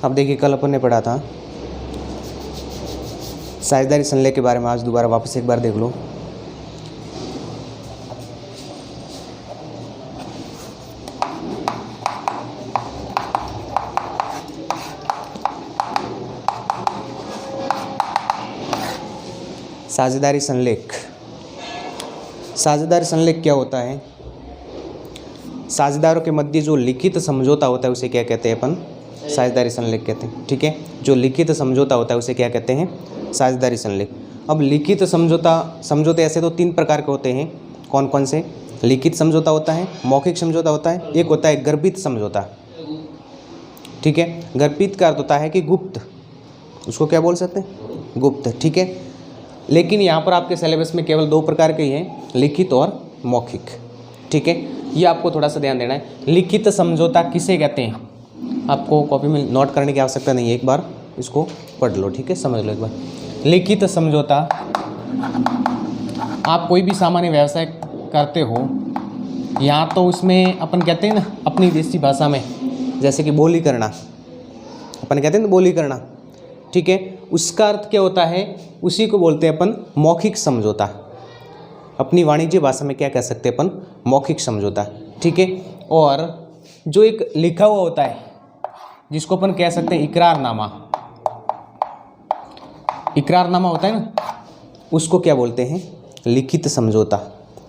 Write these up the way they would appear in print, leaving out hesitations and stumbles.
अब देखिए कल अपन ने पढ़ा था साझेदारी संलेख के बारे में, आज दोबारा वापस एक बार देख लो। साझेदारी संलेख। साझेदारी संलेख क्या होता है? साझेदारों के मध्य जो लिखित समझौता होता है उसे क्या कहते हैं अपन? साझेदारी संलेख कहते हैं। ठीक है, जो लिखित समझौता होता है उसे क्या कहते हैं? साझेदारी संलेख। अब लिखित समझौते ऐसे तो 3 प्रकार के होते हैं। कौन कौन से? लिखित समझौता होता है, मौखिक समझौता होता है, एक होता है गर्भित समझौता। ठीक है, गर्भित का अर्थ होता है कि गुप्त, उसको क्या बोल सकते हैं? गुप्त। ठीक है, लेकिन यहाँ पर आपके सिलेबस में केवल 2 प्रकार के ही हैं, लिखित और मौखिक। ठीक है, ये आपको थोड़ा सा ध्यान देना है। लिखित समझौता किसे कहते हैं? आपको कॉपी में नोट करने की आवश्यकता नहीं है, एक बार इसको पढ़ लो। ठीक है, समझ लो एक बार। लिखित समझौता, आप कोई भी सामान्य व्यवसाय करते हो, यहाँ तो उसमें अपन कहते हैं ना अपनी देसी भाषा में, जैसे कि बोली करना, अपन कहते हैं ना बोली करना। ठीक है, उसका अर्थ क्या होता है? उसी को बोलते हैं अपन मौखिक समझौता। अपनी वाणिज्य भाषा में क्या कह सकते हैं अपन? मौखिक समझौता। ठीक है, और जो एक लिखा हुआ होता है जिसको अपन कह सकते हैं इकरारनामा, इकरारनामा होता है ना, उसको क्या बोलते हैं? लिखित समझौता।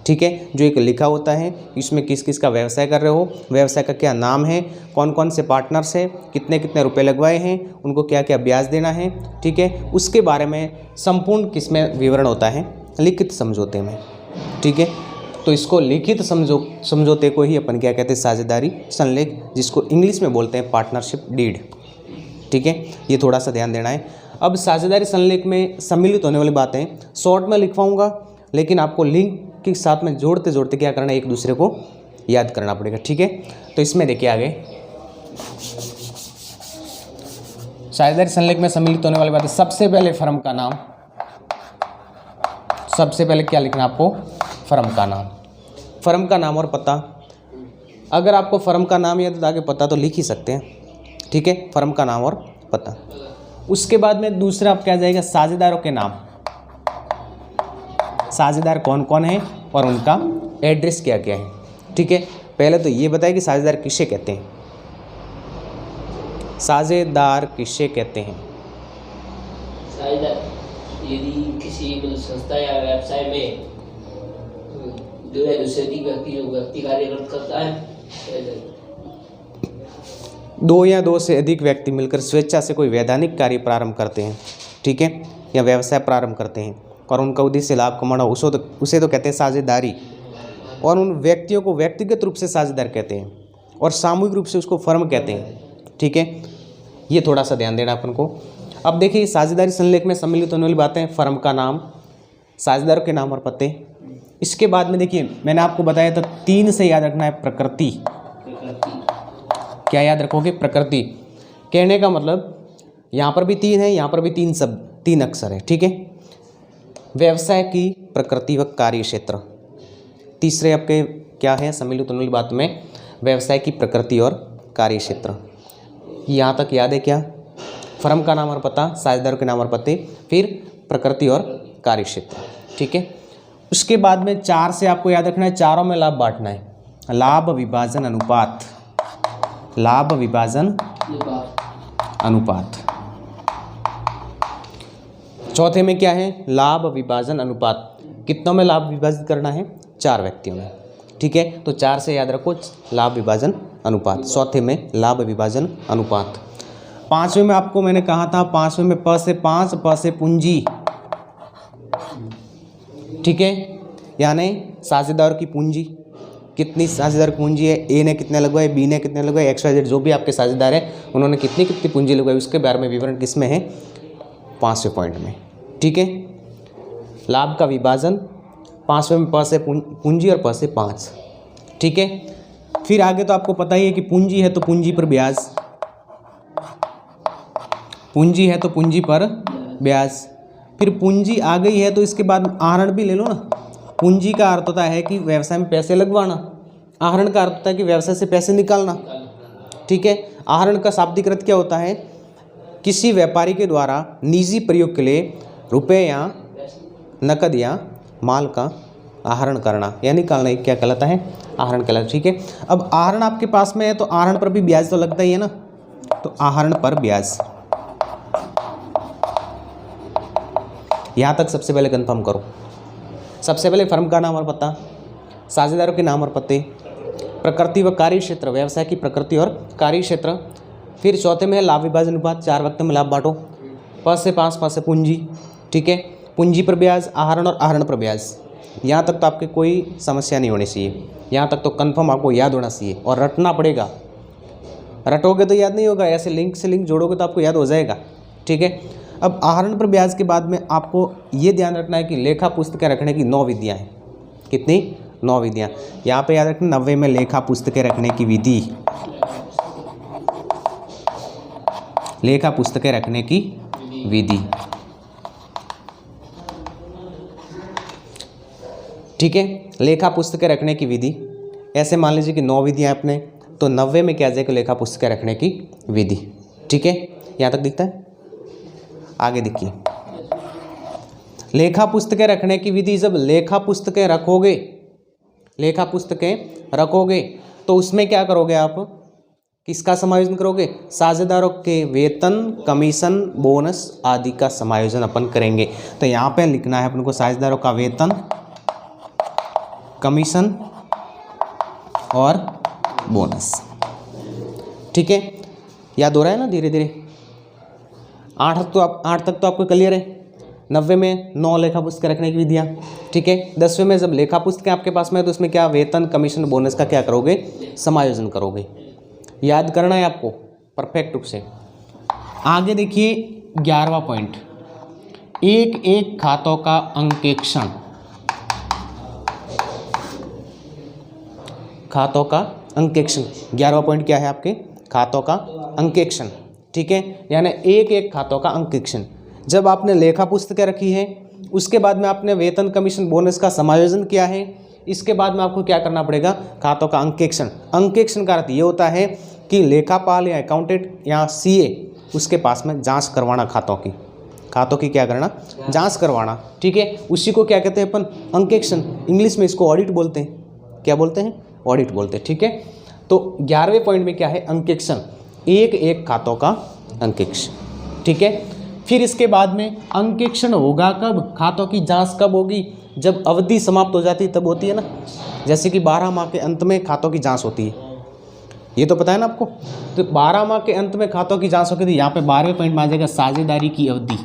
ठीक है, जो एक लिखा होता है, इसमें किस किस का व्यवसाय कर रहे हो, व्यवसाय का क्या नाम है, कौन कौन से पार्टनर्स हैं, कितने कितने रुपए लगवाए हैं, उनको क्या क्या ब्याज देना है। ठीक है, उसके बारे में संपूर्ण किसमें विवरण होता है? लिखित समझौते में। ठीक है, तो इसको लिखित समझौते को ही अपन क्या कहते हैं? साझेदारी संलेख, जिसको इंग्लिश में बोलते हैं पार्टनरशिप डीड। ठीक है, ये थोड़ा सा ध्यान देना है। अब साझेदारी संलेख में सम्मिलित होने वाली बातें शॉर्ट में लिखवाऊंगा, लेकिन आपको लिंक के साथ में जोड़ते जोड़ते क्या करना है? एक दूसरे को याद करना पड़ेगा। ठीक है, तो इसमें देखिए आगे साझेदारी संलेख में सम्मिलित होने वाली बातें। सबसे पहले फर्म का नाम, सबसे पहले क्या लिखना आपको? फर्म का नाम। फर्म का नाम और पता। अगर आपको फर्म का नाम याद है तो आगे पता तो लिख ही सकते हैं। ठीक है, फर्म का नाम और पता। उसके बाद में दूसरा आप क्या जाएगा? साझेदारों के नाम, साझेदार कौन कौन है और उनका एड्रेस क्या क्या है। ठीक है, पहले तो ये बताइए कि साझेदार किसे कहते हैं? साझेदार किसे कहते हैं? साझेदार यदि किसी संस्था या व्यवसाय में दो या दूसरे व्यक्ति कार्य करता है, 2 या 2 से अधिक व्यक्ति मिलकर स्वेच्छा से कोई वैधानिक कार्य प्रारंभ करते हैं। ठीक है, या व्यवसाय प्रारंभ करते हैं और उनका उद्देश्य लाभ कमाना, उसे तो कहते हैं साझेदारी। और उन व्यक्तियों को व्यक्तिगत रूप से साझेदार कहते हैं और सामूहिक रूप से उसको फर्म कहते हैं। ठीक है, ये थोड़ा सा ध्यान देना अपन को। अब देखिए साझेदारी संलेख में सम्मिलित होने वाली बातें, फर्म का नाम, साझेदारों के नाम और पते। इसके बाद में देखिए मैंने आपको बताया था 3 से याद रखना है प्रकृति। क्या याद रखोगे? प्रकृति। कहने का मतलब यहाँ पर भी 3 है, यहाँ पर भी 3 शब्द, 3 अक्षर है। ठीक है, व्यवसाय की प्रकृति व कार्य क्षेत्र। तीसरे आपके क्या है सम्मिलित होने वाली बात में? व्यवसाय की प्रकृति और कार्य क्षेत्र। यहाँ तक याद है क्या? फर्म का नाम और पता, साझेदारों के नाम और पते, फिर प्रकृति और कार्य क्षेत्र। ठीक है, उसके बाद में 4 से आपको याद रखना है, चारों में लाभ बांटना है। लाभ विभाजन अनुपात, लाभ विभाजन अनुपात। चौथे में क्या है? लाभ विभाजन अनुपात। कितनों में लाभ विभाजित करना है? 4 व्यक्तियों में। ठीक है, तो 4 से याद रखो लाभ विभाजन अनुपात। चौथे में लाभ विभाजन अनुपात। 5वें में आपको मैंने कहा था, 5वें में प से 5, प से पूंजी। ठीक है, यानी साझेदार की पूंजी, कितनी साझेदार पूंजी है, ए ने कितने लगवाए, बी ने कितने लगवाए, XYZ जो भी आपके साझेदार है उन्होंने कितनी कितनी पूंजी लगवाई, उसके बारे में विवरण किस में है? 5वें पॉइंट में। ठीक है, लाभ का विभाजन 5वें में प से पूंजी और प से 5। ठीक है, फिर आगे तो आपको पता ही है कि पूंजी है तो पूंजी पर ब्याज, पूंजी है तो पूंजी पर ब्याज। फिर पूंजी आ गई है तो इसके बाद आहरण भी ले लो ना। पूंजी का अर्थ होता है कि व्यवसाय में पैसे लगवाना, आहरण का अर्थ होता है कि व्यवसाय से पैसे निकालना। ठीक है, आहरण का शाब्दिक अर्थ क्या होता है? किसी व्यापारी के द्वारा निजी प्रयोग के लिए रुपये या नकद या माल का आहरण करना, यानी निकालना, क्या कहलाता है? आहरण कहलाता है। ठीक है, अब आहरण आपके पास में है तो आहरण पर भी ब्याज तो लगता ही है ना, तो आहरण पर ब्याज, यहाँ तक सबसे पहले कंफर्म करो। सबसे पहले फर्म का नाम और पता, साझेदारों के नाम और पते, प्रकृति व कार्य क्षेत्र, व्यवसाय की प्रकृति और कार्य क्षेत्र। फिर चौथे में है लाभ विभाजन अनुपात, 4 वक्त में लाभ बांटो। 5 से 5, 5 से पूंजी। ठीक है, पूंजी पर ब्याज, आहरण और आहरण पर ब्याज। यहाँ तक तो आपके कोई समस्या नहीं होनी चाहिए, यहाँ तक तो कंफर्म आपको याद होना चाहिए और रटना पड़ेगा। रटोगे तो याद नहीं होगा, ऐसे लिंक से लिंक जोड़ोगे तो आपको याद हो जाएगा। ठीक है, अब आहरण पर ब्याज के बाद में आपको ये ध्यान रखना है कि लेखा पुस्तकें रखने की 9 विधियाँ हैं। कितनी? 9 विधियाँ। यहाँ पे याद रखना 90 में लेखा पुस्तकें रखने की विधि, लेखा पुस्तकें रखने की विधि। ठीक है, लेखा पुस्तकें रखने की विधि, ऐसे मान लीजिए कि 9 विधियाँ अपने, तो 90 में क्या आ जाएगा? लेखा पुस्तकें रखने की विधि। ठीक है, यहाँ तक दिखता है? आगे देखिए, लेखा पुस्तकें रखने की विधि। जब लेखा पुस्तकें रखोगे, लेखा पुस्तकें रखोगे तो उसमें क्या करोगे आप? किसका समायोजन करोगे? साझेदारों के वेतन, कमीशन, बोनस आदि का समायोजन अपन करेंगे। तो यहाँ पे लिखना है अपन को साझेदारों का वेतन, कमीशन और बोनस। ठीक है, याद हो रहा है ना धीरे धीरे? 8 तक तो आपको क्लियर है। 90 में 9 लेखा पुस्तकें रखने की विधियाँ। ठीक है, 10वें में जब लेखा पुस्तकें आपके पास में है तो उसमें क्या? वेतन, कमीशन, बोनस का क्या करोगे? समायोजन करोगे। याद करना है आपको परफेक्ट रूप से। आगे देखिए 11वां पॉइंट, एक एक खातों का अंकेक्षण। खातों का अंकेक्षण 11वां पॉइंट क्या है आपके? खातों का अंकेक्षण। ठीक है, यानी एक एक खातों का अंकेक्षण। जब आपने लेखा पुस्तकें रखी है, उसके बाद में आपने वेतन, कमीशन, बोनस का समायोजन किया है, इसके बाद में आपको क्या करना पड़ेगा? खातों का अंकेक्षण। अंकेक्षण का अर्थ ये होता है कि लेखापाल या अकाउंटेंट या सीए उसके पास में जांच करवाना, खातों की क्या करना? जांच करवाना। ठीक है, उसी को क्या कहते हैं अपन? अंकेक्षण। इंग्लिश में इसको ऑडिट बोलते हैं। क्या बोलते हैं? ऑडिट बोलते हैं। ठीक है, तो 11वें पॉइंट में क्या है? अंकेक्षण, एक एक खातों का अंकेक्षण। ठीक है, फिर इसके बाद में अंकेक्षण होगा कब? खातों की जांच कब होगी? जब अवधि समाप्त हो जाती है तब होती है ना। जैसे कि 12 माह के अंत में खातों की जांच होती है, ये तो पता है ना आपको। तो 12 माह के अंत में खातों की जांच होगी। तो यहाँ पे 12वें पॉइंट में आ जाएगा साझेदारी की अवधि,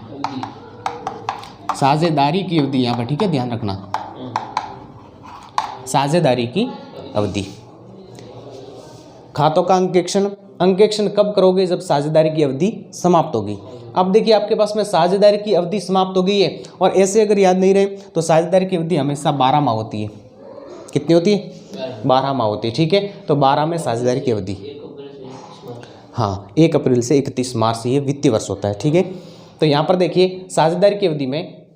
साझेदारी की अवधि यहाँ पर। ठीक है, ध्यान रखना, साझेदारी की अवधि। खातों का अंकेक्षण, अंकेक्षण कब करोगे? जब साझेदारी की अवधि समाप्त होगी। अब देखिए आपके पास में साझेदारी की अवधि समाप्त हो गई है, और ऐसे अगर याद नहीं रहे तो साझेदारी की अवधि हमेशा 12 माह होती है। कितनी होती है? 12 माह होती है। ठीक है, तो 12 में साझेदारी की अवधि, हाँ 1 अप्रैल से 31 मार्च ये वित्तीय वर्ष होता है। ठीक है, तो यहाँ पर देखिए साझेदारी की अवधि में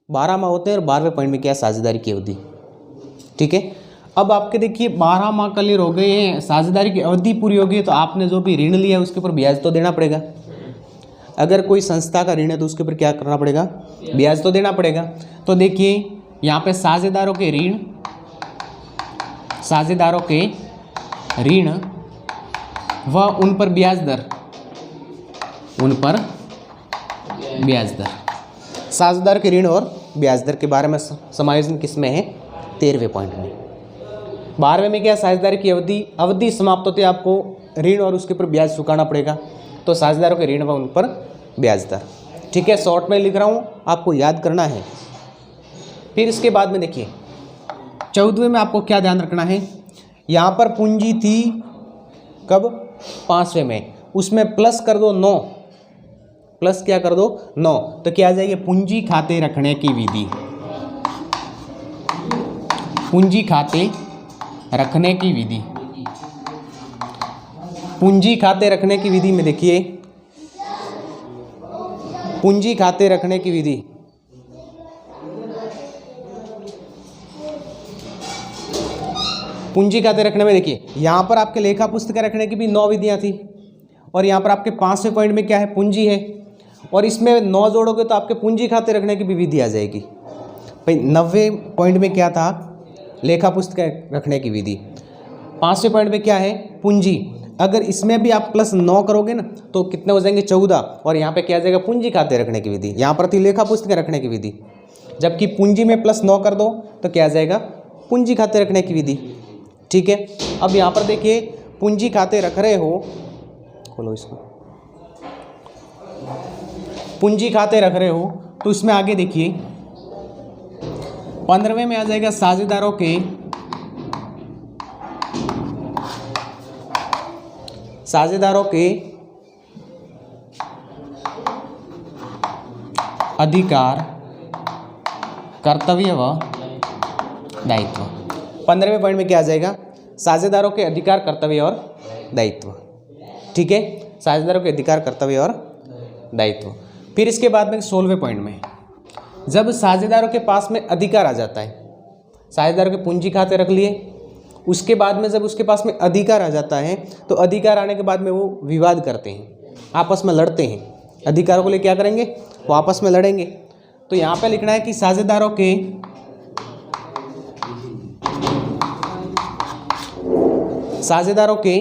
12 माह होते हैं, और 12वें पॉइंट में क्या है? साझेदारी की अवधि। ठीक है, अब आपके देखिए 12 माह क्लियर हो गए हैं, साझेदारी की अवधि पूरी हो गई, तो आपने जो भी ऋण लिया है उसके ऊपर ब्याज तो देना पड़ेगा। अगर कोई संस्था का ऋण है तो उसके ऊपर क्या करना पड़ेगा? ब्याज तो देना पड़ेगा। तो देखिए यहाँ पे साझेदारों के ऋण, साझेदारों के ऋण व उन पर ब्याज दर, उन पर ब्याज दर, साझेदार के ऋण और ब्याज दर के बारे में समायोजन किस में है? 13वें पॉइंट में। 12वें में क्या? साझेदारी की अवधि समाप्त होती है, आपको ऋण और उसके ऊपर ब्याज चुकाना पड़ेगा। तो साझेदारों के ऋण व उन पर ब्याज दर। ठीक है, शॉर्ट में लिख रहा हूँ, आपको याद करना है। फिर इसके बाद में देखिए 14वें में आपको क्या ध्यान रखना है? यहाँ पर पूंजी थी कब? 5वें में, उसमें प्लस कर दो 9, प्लस क्या कर दो? 9, तो क्या आ जाएगी? पूंजी खाते रखने की विधि, पूंजी खाते रखने की विधि। पूंजी खाते रखने की विधि में देखिए, पूंजी खाते रखने की विधि, पूंजी खाते रखने में देखिए यहाँ पर आपके लेखा पुस्तकें रखने की भी 9 विधियाँ थी, और यहाँ पर आपके 5वें पॉइंट में क्या है, पूंजी है, और इसमें 9 जोड़ोगे तो आपके पूंजी खाते रखने की भी विधि आ जाएगी। भाई 90वें पॉइंट में क्या था, लेखा पुस्तक रखने की विधि। 5वें पॉइंट में क्या है, पूंजी। अगर इसमें भी आप +9 करोगे ना तो कितने हो जाएंगे, 14, और यहाँ पे क्या आ जाएगा, पूंजी खाते रखने की विधि। यहाँ पर थी लेखा पुस्तकें रखने की विधि, जबकि पूंजी में +9 कर दो तो क्या आ जाएगा, पूंजी खाते रखने की विधि। ठीक है, अब यहाँ पर देखिए पूंजी खाते रख रहे हो, खोलो इसको, पूंजी खाते रख रहे हो तो इसमें आगे देखिए 15वें में आ जाएगा साझेदारों के अधिकार, कर्तव्य व दायित्व। 15वें पॉइंट में क्या आ जाएगा, साझेदारों के अधिकार, कर्तव्य और दायित्व। ठीक है, साझेदारों के अधिकार, कर्तव्य और दायित्व। फिर इसके बाद में 16वें पॉइंट में, जब साझेदारों के पास में अधिकार आ जाता है, साझेदारों के पूंजी खाते रख लिए, उसके बाद में जब उसके पास में अधिकार आ जाता है तो अधिकार आने के बाद में वो विवाद करते हैं, आपस में लड़ते हैं। अधिकारों को लिए क्या करेंगे, वो आपस में लड़ेंगे। तो यहाँ पे लिखना है कि साझेदारों के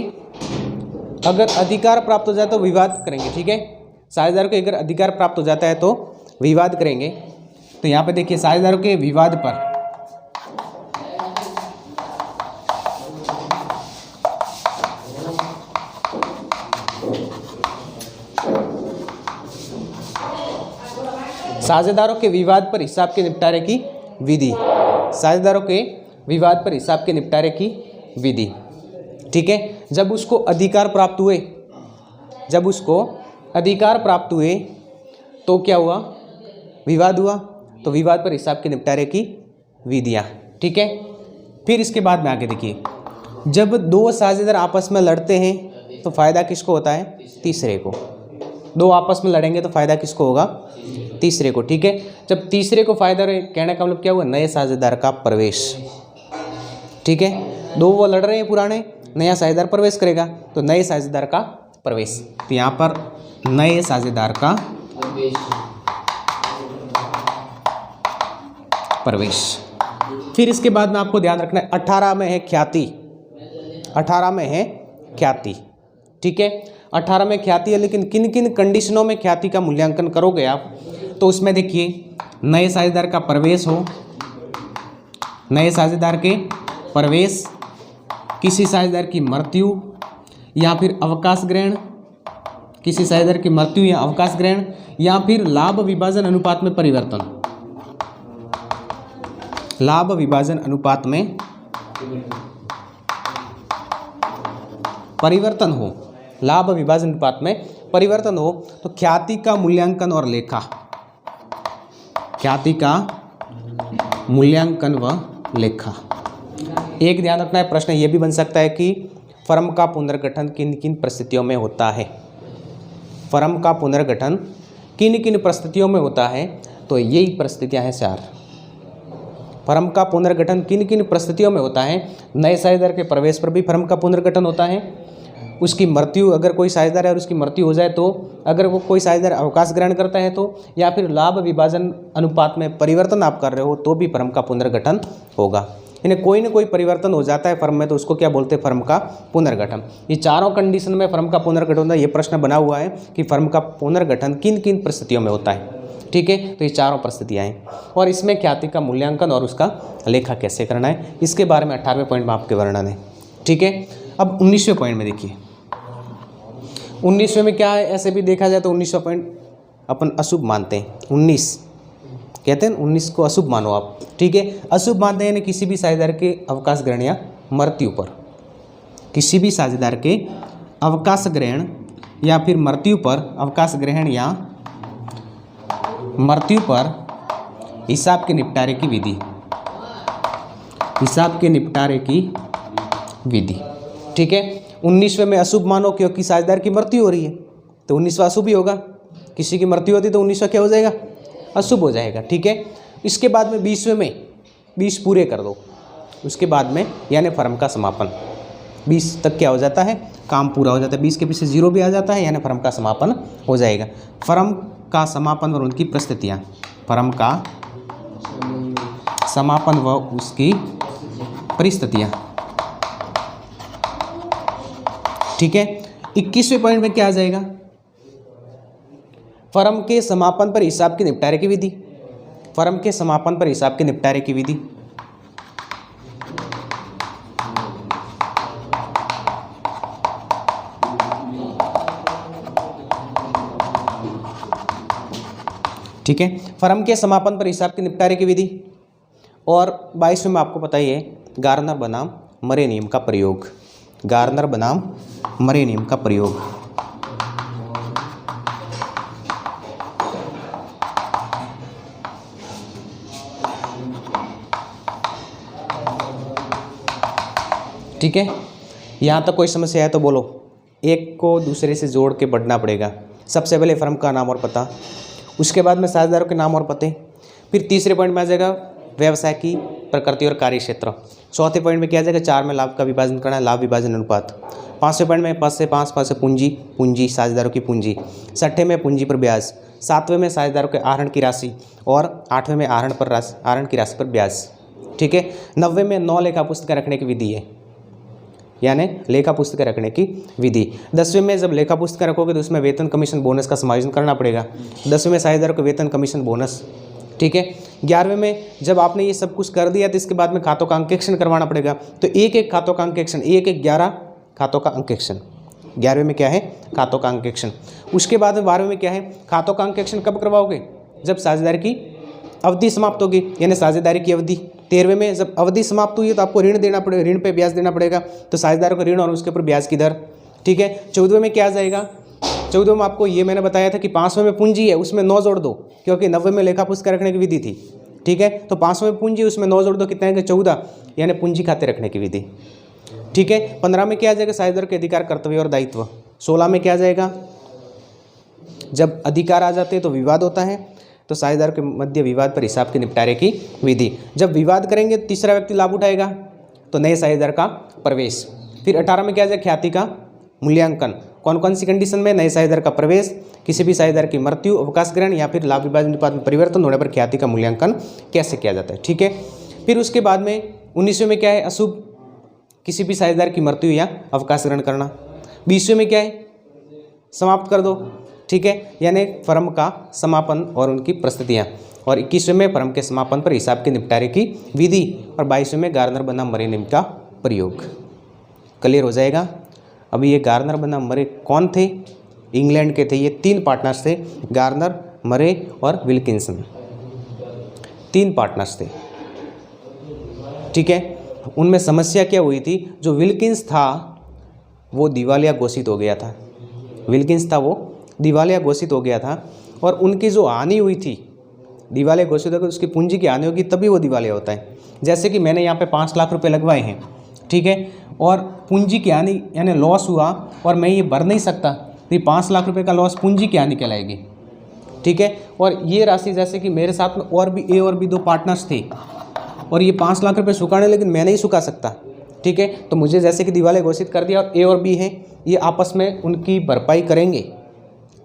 अगर अधिकार प्राप्त हो जाए तो विवाद करेंगे। ठीक है, साझेदारों के अगर अधिकार प्राप्त हो जाता है तो विवाद करेंगे। तो यहाँ पे देखिए साझेदारों के विवाद पर साझेदारों के विवाद पर हिसाब के निपटारे की विधि, साझेदारों के विवाद पर हिसाब के निपटारे की विधि। ठीक है, जब उसको अधिकार प्राप्त हुए तो क्या हुआ, विवाद हुआ, तो विवाद पर हिसाब के निपटारे की विधियाँ। ठीक है, फिर इसके बाद में आगे देखिए, जब 2 साझेदार आपस में लड़ते हैं तो फायदा किसको होता है, तीसरे को। 2 आपस में लड़ेंगे तो फायदा किसको होगा, तीसरे को। ठीक है, जब तीसरे को फायदा रहे, कहने का मतलब क्या हुआ, नए साझेदार का प्रवेश। ठीक है, 2 वो लड़ रहे हैं पुराने, नया साझेदार प्रवेश करेगा तो नए साझेदार का प्रवेश। तो यहाँ पर नए साझेदार का प्रवेश। फिर इसके बाद में आपको ध्यान रखना है 18 में है ख्याति, 18 में है ख्याति। ठीक है, 18 में ख्याति है, लेकिन किन किन कंडीशनों में ख्याति का मूल्यांकन करोगे आप, तो उसमें देखिए नए साझेदार का प्रवेश हो, नए साझेदार के प्रवेश, किसी साझेदार की मृत्यु या फिर अवकाश ग्रहण, किसी साझेदार की मृत्यु या अवकाश ग्रहण, या फिर लाभ विभाजन अनुपात में परिवर्तन, लाभ विभाजन अनुपात में परिवर्तन हो, लाभ विभाजन अनुपात में परिवर्तन हो, तो ख्याति का मूल्यांकन और लेखा, ख्याति का मूल्यांकन व लेखा। एक ध्यान रखना है, प्रश्न ये भी बन सकता है कि फर्म का पुनर्गठन किन किन परिस्थितियों में होता है, फर्म का पुनर्गठन किन किन परिस्थितियों में होता है, तो यही परिस्थितियां हैं 4। फर्म का पुनर्गठन किन किन परिस्थितियों में होता है, नए साझेदार के प्रवेश पर भी फर्म का पुनर्गठन होता है, उसकी मृत्यु, अगर कोई साझेदार है और उसकी मृत्यु हो जाए तो, अगर वो कोई साझेदार अवकाश ग्रहण करता है तो, या फिर लाभ विभाजन अनुपात में परिवर्तन आप कर रहे हो तो भी फर्म का पुनर्गठन होगा। इन्हें कोई ना कोई परिवर्तन हो जाता है फर्म में तो उसको क्या बोलते हैं, फर्म का पुनर्गठन। ये चारों कंडीशन में फर्म का पुनर्गठन होता है। ये प्रश्न बना हुआ है कि फर्म का पुनर्गठन किन किन परिस्थितियों में होता है। ठीक है, तो ये चारों परिस्थितियाँ हैं, और इसमें ख्याति का मूल्यांकन और उसका लेखा कैसे करना है, इसके बारे में 18वें पॉइंट में आपके वर्णन है। ठीक है, अब 19वें पॉइंट में देखिए, 19वें में क्या है, ऐसे भी देखा जाए तो 19वां पॉइंट अपन अशुभ मानते हैं। 19 कहते हैं 19 को अशुभ मानो आप। ठीक है, अशुभ मानते हैं यानी किसी भी साझेदार के अवकाश ग्रहण या मृत्यु पर, किसी भी साझेदार के अवकाश ग्रहण या फिर मृत्यु पर, अवकाश ग्रहण या मृत्यु पर हिसाब के निपटारे की विधि, हिसाब के निपटारे की विधि। ठीक है, 19वें में अशुभ मानो क्योंकि साझेदार की मृत्यु हो रही है तो 19वां अशुभ ही होगा, किसी की मृत्यु होती तो 19वां क्या हो जाएगा, अशुभ हो जाएगा। ठीक है, इसके बाद में 20वें में 20 पूरे कर दो, उसके बाद में यानी फर्म का समापन। 20 तक क्या हो जाता है, काम पूरा हो जाता है। 20 के पीछे 0 भी आ जाता है, यानी फर्म का समापन हो जाएगा। फर्म का समापन और उनकी परिस्थितियाँ, फर्म का समापन व उसकी परिस्थितियाँ। ठीक है, 21वें पॉइंट में क्या आ जाएगा, फर्म के समापन पर हिसाब के निपटारे की विधि। फर्म के समापन पर हिसाब के निपटारे की विधि। ठीक है, फर्म के समापन पर हिसाब के निपटारे की विधि। और 22वें में आपको पता ही है, गार्नर बनाम मरे नियम का प्रयोग। गार्नर बनाम मरे नियम का प्रयोग। ठीक है, यहाँ तक कोई समस्या है तो बोलो। एक को दूसरे से जोड़ के बढ़ना पड़ेगा। सबसे पहले फर्म का नाम और पता, उसके बाद में साझेदारों के नाम और पते, फिर तीसरे पॉइंट में आ जाएगा व्यवसाय की प्रकृति और कार्य क्षेत्र। चौथे पॉइंट में क्या आ जाएगा, 4 में लाभ का विभाजन करना, लाभ विभाजन अनुपात। 5वें पॉइंट में 5 से 5 पूंजी, पूंजी साझेदारों की पूंजी। 6ठे में पूंजी पर ब्याज। 7वें में साझेदारों के आहरण की राशि और 8वें में आहरण की राशि पर ब्याज। ठीक है, 90वें में 9 लेखा पुस्तकें रखने की विधि है, यानी लेखा पुस्तकें रखने की विधि। 10वें में जब लेखा पुस्तकें रखोगे तो उसमें वेतन कमीशन बोनस का समायोजन करना पड़ेगा। 10वें में साझेदारों को वेतन कमीशन बोनस। ठीक है, 11वें में जब आपने ये सब कुछ कर दिया तो इसके बाद में खातों का अंकेक्षण करवाना पड़ेगा। तो एक एक खातों का अंकेक्षण, 11 खातों का अंकेक्षण। 11वें में क्या है, खातों का अंकेक्षण। उसके बाद में 12वें में क्या है, खातों का अंकेक्षण कब करवाओगे, जब साझेदारी की अवधि समाप्त होगी, यानी साझेदारी की अवधि। 13वें में जब अवधि समाप्त हुई है तो आपको ऋण देना पड़ेगा, ऋण पे ब्याज देना पड़ेगा, तो साझेदारों को ऋण और उसके ऊपर ब्याज की दर। ठीक है, 14वें में क्या आ जाएगा, 14वें में आपको ये मैंने बताया था कि 5वें में पूंजी है, उसमें 9 जोड़ दो, क्योंकि 90वें में लेखा पुस्तक रखने की विधि थी। ठीक है, तो 5वें में पूंजी, उसमें 9 जोड़ दो, कितना है, 14, यानी पूंजी खाते रखने की विधि। ठीक है, 15 में क्या आ जाएगा, साझेदार के अधिकार, कर्तव्य और दायित्व। 16 में क्या आ जाएगा, जब अधिकार आ जाते हैं तो विवाद होता है, तो साझेदार के मध्य विवाद पर हिसाब के निपटारे की विधि। जब विवाद करेंगे तीसरा व्यक्ति लाभ उठाएगा, तो नए साझेदार का प्रवेश। फिर 18 में क्या आ जाएगा, ख्याति का मूल्यांकन। कौन कौन सी कंडीशन में, नए साझेदार का प्रवेश, किसी भी साझेदार की मृत्यु, अवकाश ग्रहण या फिर लाभ विभाजन अनुपात में परिवर्तन होने पर ख्याति का मूल्यांकन कैसे किया जाता है। ठीक है, फिर उसके बाद में 19वें में क्या है, अशुभ, किसी भी साझेदार की मृत्यु या अवकाश ग्रहण करना। 20वें में क्या है, समाप्त कर दो। ठीक है, यानी फर्म का समापन और उनकी परिस्थितियाँ। और 21वें में फर्म के समापन पर हिसाब के निपटारे की विधि। और 22वें में गार्नर बनाम मरे नियम का प्रयोग। क्लियर हो जाएगा। अभी ये गार्नर बनाम मरे कौन थे, इंग्लैंड के थे। ये 3 पार्टनर्स थे, गार्नर, मरे और विल्किंसन, 3 पार्टनर्स थे। ठीक है, उनमें समस्या क्या हुई थी, जो विल्किंस था वो दिवालिया घोषित हो गया था। विल्किंस था वो दिवालिया घोषित हो गया था, और उनकी जो हानि हुई थी, दिवालिया घोषित होकर उसकी पूंजी की हानि होगी तभी वो दिवालिया होता है। जैसे कि मैंने यहाँ पे 5 लाख रुपए लगवाए हैं, ठीक है, और पूंजी की हानि यानी लॉस हुआ और मैं ये भर नहीं सकता, तो ये 5 लाख रुपए का लॉस पूंजी की हानि कहलाएगी। ठीक है, और ये राशि जैसे कि मेरे साथ में और भी A और B 2 पार्टनर्स थे, और ये 5 लाख रुपए चुकाने, लेकिन मैं नहीं चुका सकता। ठीक है, तो मुझे जैसे कि दिवालिया घोषित कर दिया, और A और B है, ये आपस में उनकी भरपाई करेंगे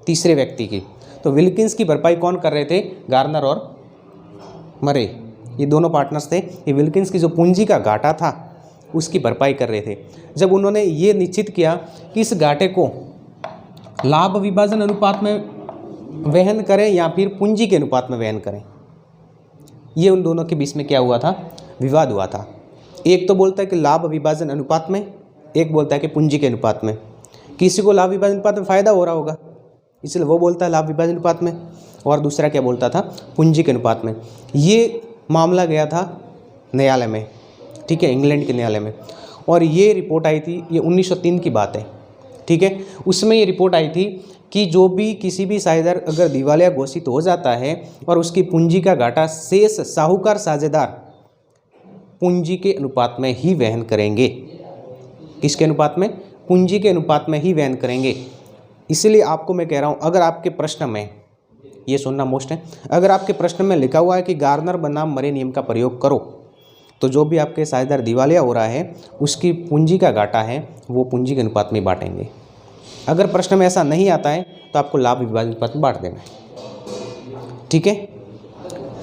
तीसरे व्यक्ति की। तो विल्किंस की भरपाई कौन कर रहे थे, गार्नर और मरे, ये दोनों पार्टनर्स थे। ये विल्किंस की जो पूंजी का घाटा था उसकी भरपाई कर रहे थे। जब उन्होंने ये निश्चित किया कि इस घाटे को लाभ विभाजन अनुपात में वहन करें या फिर पूंजी के अनुपात में वहन करें, ये उन दोनों के बीच में क्या हुआ था, विवाद हुआ था। एक तो बोलता है कि लाभ विभाजन अनुपात में, एक बोलता है कि पूंजी के अनुपात में। किसी को लाभ विभाजन अनुपात में फ़ायदा हो रहा होगा इसलिए वो बोलता है लाभ विभाजन अनुपात में, और दूसरा क्या बोलता था, पूंजी के अनुपात में। ये मामला गया था न्यायालय में, ठीक है, इंग्लैंड के न्यायालय में, और ये रिपोर्ट आई थी, ये 1903 की बात है। ठीक है, उसमें ये रिपोर्ट आई थी कि जो भी किसी भी साझेदार अगर दिवालिया घोषित हो जाता है और उसकी पूंजी का घाटा शेष साहूकार साझेदार पूंजी के अनुपात में ही वहन करेंगे। किसके अनुपात में, पूंजी के अनुपात में ही वहन करेंगे। इसलिए आपको मैं कह रहा हूँ, अगर आपके प्रश्न में, ये सुनना मोस्ट है, अगर आपके प्रश्न में लिखा हुआ है कि गार्नर बनाम मरे नियम का प्रयोग करो, तो जो भी आपके साझेदार दिवालिया हो रहा है उसकी पूंजी का घाटा है वो पूंजी के अनुपात में बांटेंगे। अगर प्रश्न में ऐसा नहीं आता है तो आपको लाभ विभाजन अनुपात में बांट देना है। ठीक है,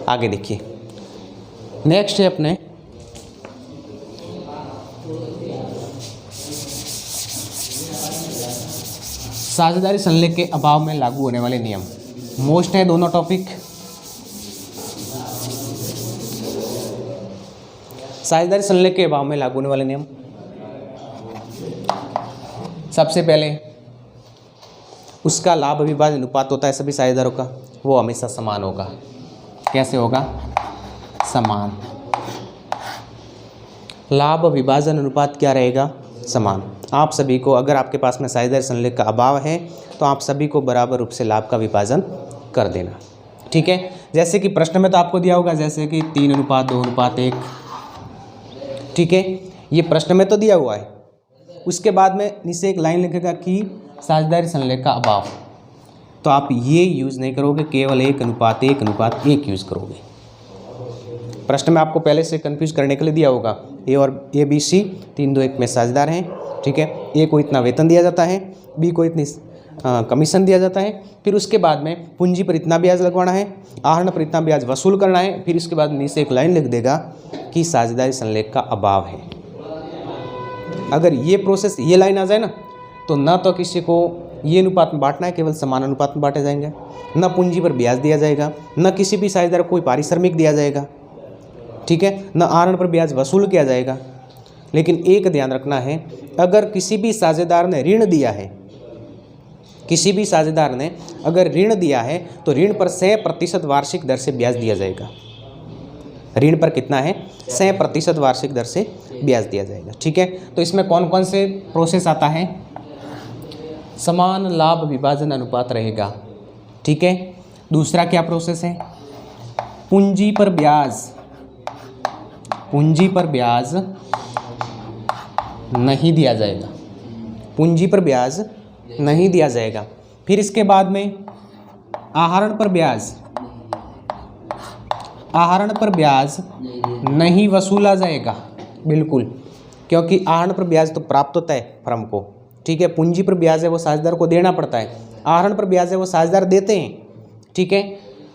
आगे देखिए। नेक्स्ट है अपने साझेदारी संलेख के अभाव में लागू होने वाले नियम। मोस्ट है दोनों टॉपिक। साझेदारी संलेख के अभाव में लागू होने वाले नियम। सबसे पहले उसका लाभ विभाजन अनुपात होता है सभी साझेदारों का, वो हमेशा समान होगा। कैसे होगा? समान। लाभ विभाजन अनुपात क्या रहेगा? समान। आप सभी को, अगर आपके पास में साझेदारी संलेख का अभाव है तो आप सभी को बराबर रूप से लाभ का विभाजन कर देना। ठीक है, जैसे कि प्रश्न में तो आपको दिया होगा जैसे कि 3:2:1। ठीक है, ये प्रश्न में तो दिया हुआ है। उसके बाद में नीचे एक लाइन लिखेगा कि साझेदारी संलेख का अभाव, तो आप ये यूज़ नहीं करोगे, केवल 1:1:1 यूज़ करोगे। प्रश्न में आपको पहले से कंफ्यूज करने के लिए दिया होगा ए और ए बी सी 3:2:1 में साझेदार हैं। ठीक है, ए को इतना वेतन दिया जाता है, बी को इतनी कमीशन दिया जाता है, फिर उसके बाद में पूंजी पर इतना ब्याज लगवाना है, आहरण पर इतना ब्याज वसूल करना है, फिर उसके बाद नीचे एक लाइन लिख देगा कि साझेदारी संलेख का अभाव है। अगर ये प्रोसेस, ये लाइन आ जाए ना, तो न तो किसी को ये अनुपात में बांटना है, केवल समान अनुपात में बांटे जाएंगे, न पूंजी पर ब्याज दिया जाएगा, न किसी भी साझेदार को कोई पारिश्रमिक दिया जाएगा। ठीक है, न आहरण पर ब्याज वसूल किया जाएगा। लेकिन एक ध्यान रखना है, अगर किसी भी साझेदार ने ऋण दिया है, किसी भी साझेदार ने अगर ऋण दिया है तो ऋण पर 100% वार्षिक दर से ब्याज दिया जाएगा। ऋण पर कितना है? 100% वार्षिक दर से ब्याज दिया जाएगा। ठीक है, तो इसमें कौन कौन से प्रोसेस आता है? समान लाभ विभाजन अनुपात रहेगा। ठीक है, दूसरा क्या प्रोसेस है? पूंजी पर ब्याज, पूंजी पर ब्याज नहीं दिया जाएगा, पूंजी पर ब्याज नहीं दिया जाएगा। फिर इसके बाद में आहरण पर ब्याज, आहरण पर ब्याज नहीं वसूला जाएगा, बिल्कुल, क्योंकि आहरण पर ब्याज तो प्राप्त होता है फर्म को। ठीक है, पूंजी पर ब्याज है वो साझेदार को देना पड़ता है, आहरण पर ब्याज है वो साझेदार देते हैं। ठीक है,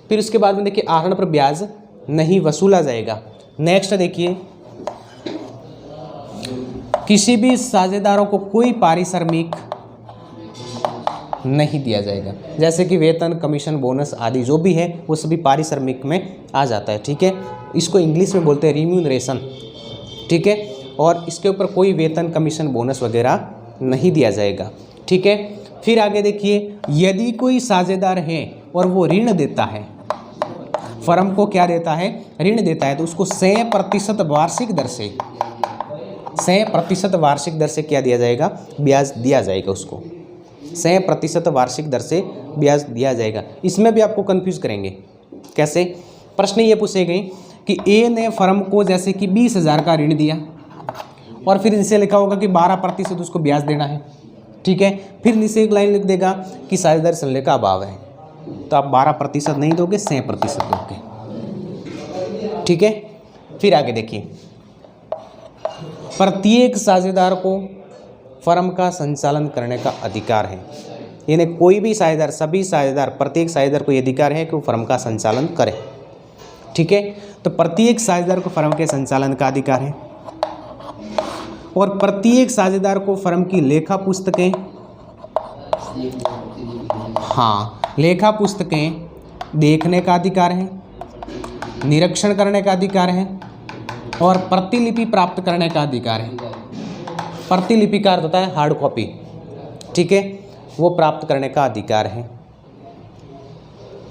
फिर उसके बाद में देखिए आहरण पर ब्याज नहीं वसूला जाएगा। नेक्स्ट देखिए, किसी भी साझेदारों को कोई पारिश्रमिक नहीं दिया जाएगा, जैसे कि वेतन, कमीशन, बोनस आदि जो भी है वो सभी पारिश्रमिक में आ जाता है। ठीक है, इसको इंग्लिश में बोलते हैं रिम्यूनरेशन। ठीक है, और इसके ऊपर कोई वेतन, कमीशन, बोनस वगैरह नहीं दिया जाएगा। ठीक है, फिर आगे देखिए, यदि कोई साझेदार है और वो ऋण देता है, फर्म को क्या देता है? ऋण देता है, तो उसको 100% वार्षिक दर से, 100% वार्षिक दर से क्या दिया जाएगा? ब्याज दिया जाएगा। उसको 100% वार्षिक दर से ब्याज दिया जाएगा। इसमें भी आपको कंफ्यूज करेंगे। कैसे? प्रश्न ये पूछे गए कि ए ने फर्म को जैसे कि 20,000 का ऋण दिया और फिर नीचे लिखा होगा कि 12% उसको ब्याज देना है। ठीक है, फिर नीचे एक लाइन लिख देगा कि साझेदारी संलेख का अभाव है, तो आप 12% नहीं दोगे, 100% दोगे। ठीक है, फिर आगे देखिए, प्रत्येक साझेदार को फर्म का संचालन करने का अधिकार है। यानी कोई भी साझेदार, सभी साझेदार, प्रत्येक साझेदार को ये अधिकार है कि वो फर्म का संचालन करे। ठीक है, तो प्रत्येक साझेदार को फर्म के संचालन का अधिकार है और प्रत्येक साझेदार को फर्म की लेखा पुस्तकें, हाँ, लेखा पुस्तकें देखने का अधिकार है, निरीक्षण करने का अधिकार है और प्रतिलिपि प्राप्त करने का अधिकार है। प्रतिलिपि का अर्थ होता है हार्ड कॉपी। ठीक है, वो प्राप्त करने का अधिकार है।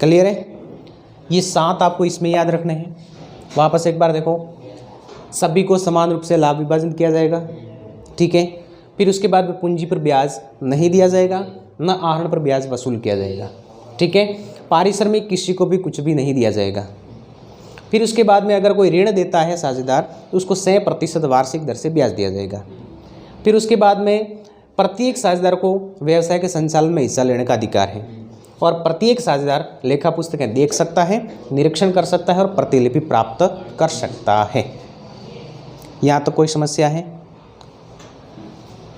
क्लियर है? ये 7 आपको इसमें याद रखने हैं। वापस एक बार देखो, सभी को समान रूप से लाभ विभाजन किया जाएगा। ठीक है, फिर उसके बाद में पूंजी पर ब्याज नहीं दिया जाएगा, न आहरण पर ब्याज वसूल किया जाएगा। ठीक है, पारिश्रमिक किसी को भी कुछ भी नहीं दिया जाएगा। फिर उसके बाद में अगर कोई ऋण देता है साझेदार तो उसको 100% वार्षिक दर से ब्याज दिया जाएगा। फिर उसके बाद में प्रत्येक साझेदार को व्यवसाय के संचालन में हिस्सा लेने का अधिकार है और प्रत्येक साझेदार लेखा पुस्तकें देख सकता है, निरीक्षण कर सकता है और प्रतिलिपि प्राप्त कर सकता है। यहाँ तो कोई समस्या है?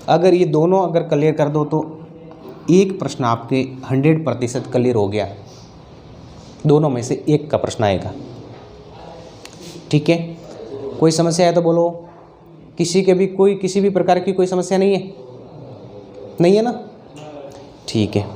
अगर ये दोनों अगर क्लियर कर दो तो एक प्रश्न आपके 100% क्लियर हो गया, दोनों में से एक का प्रश्न आएगा। ठीक है, कोई समस्या है तो बोलो। किसी भी प्रकार की कोई समस्या नहीं है? नहीं है ना? ठीक है।